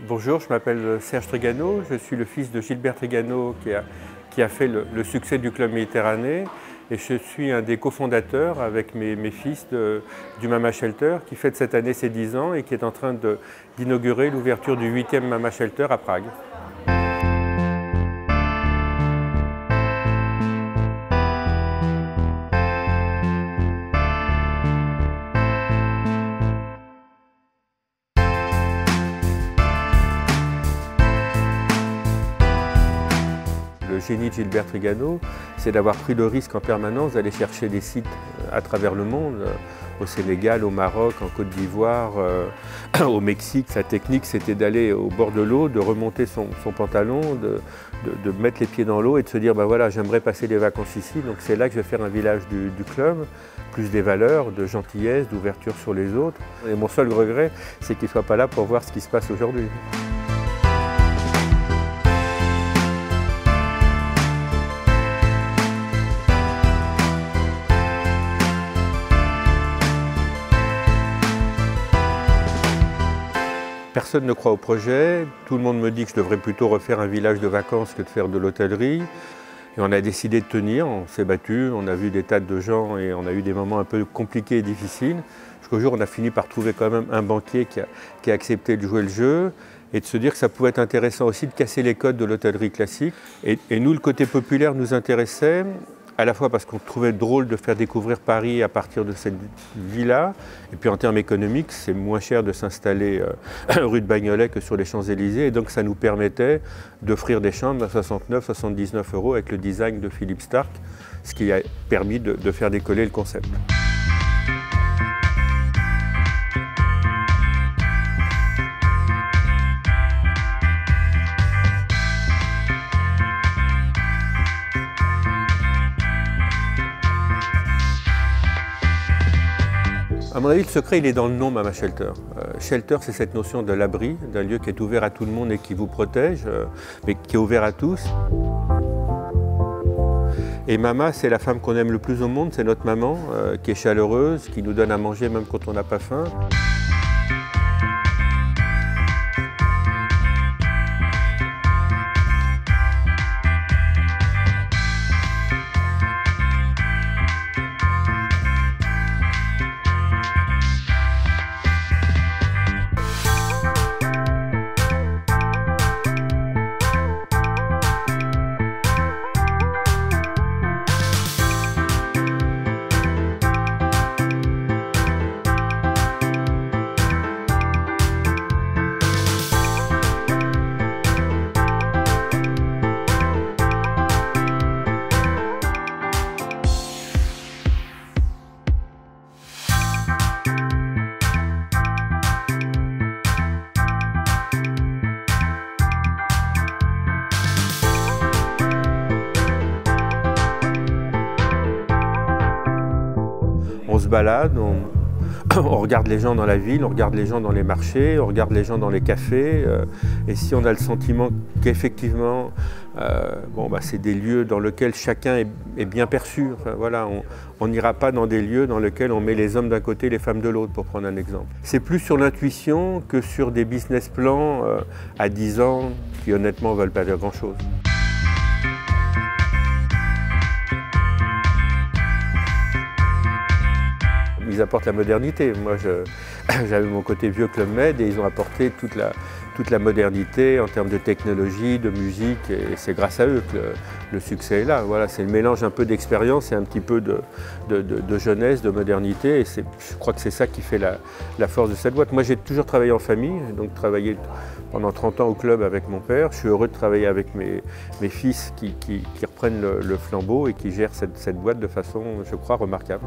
Bonjour, je m'appelle Serge Trigano, je suis le fils de Gilbert Trigano qui a fait le succès du Club Méditerranée et je suis un des cofondateurs avec mes fils du Mama Shelter qui fête cette année ses 10 ans et qui est en train d'inaugurer l'ouverture du 8e Mama Shelter à Prague. Le génie de Gilbert Trigano, c'est d'avoir pris le risque en permanence d'aller chercher des sites à travers le monde, au Sénégal, au Maroc, en Côte d'Ivoire, au Mexique. Sa technique, c'était d'aller au bord de l'eau, de remonter son pantalon, de mettre les pieds dans l'eau et de se dire ben voilà, j'aimerais passer les vacances ici, donc c'est là que je vais faire un village du club, plus des valeurs, de gentillesse, d'ouverture sur les autres. Et mon seul regret, c'est qu'il ne soit pas là pour voir ce qui se passe aujourd'hui. Personne ne croit au projet, tout le monde me dit que je devrais plutôt refaire un village de vacances que de faire de l'hôtellerie. Et on a décidé de tenir, on s'est battu, on a vu des tas de gens et on a eu des moments un peu compliqués et difficiles. Jusqu'au jour où on a fini par trouver quand même un banquier qui a accepté de jouer le jeu et de se dire que ça pouvait être intéressant aussi de casser les codes de l'hôtellerie classique. Et nous, le côté populaire nous intéressait, à la fois parce qu'on trouvait drôle de faire découvrir Paris à partir de cette villa, et puis en termes économiques, c'est moins cher de s'installer rue de Bagnolet que sur les Champs-Élysées, et donc ça nous permettait d'offrir des chambres à 69-79 € avec le design de Philippe Starck, ce qui a permis de faire décoller le concept. À mon avis, le secret, il est dans le nom Mama Shelter. Shelter, c'est cette notion de l'abri, d'un lieu qui est ouvert à tout le monde et qui vous protège, mais qui est ouvert à tous. Et Mama, c'est la femme qu'on aime le plus au monde, c'est notre maman, qui est chaleureuse, qui nous donne à manger même quand on n'a pas faim. On se balade, on regarde les gens dans la ville, on regarde les gens dans les marchés, on regarde les gens dans les cafés. Et si on a le sentiment qu'effectivement, c'est des lieux dans lesquels chacun est bien perçu. Enfin, voilà, on n'ira pas dans des lieux dans lesquels on met les hommes d'un côté et les femmes de l'autre, pour prendre un exemple. C'est plus sur l'intuition que sur des business plans à 10 ans qui honnêtement ne veulent pas dire grand-chose. Ils apportent la modernité. Moi, j'avais mon côté vieux Club Med et ils ont apporté toute la modernité en termes de technologie, de musique, et c'est grâce à eux que le succès est là. Voilà, c'est le mélange un peu d'expérience et un petit peu de jeunesse, de modernité, et je crois que c'est ça qui fait la force de cette boîte. Moi, j'ai toujours travaillé en famille, donc travaillé pendant 30 ans au club avec mon père. Je suis heureux de travailler avec mes fils qui reprennent le flambeau et qui gèrent cette boîte de façon, je crois, remarquable.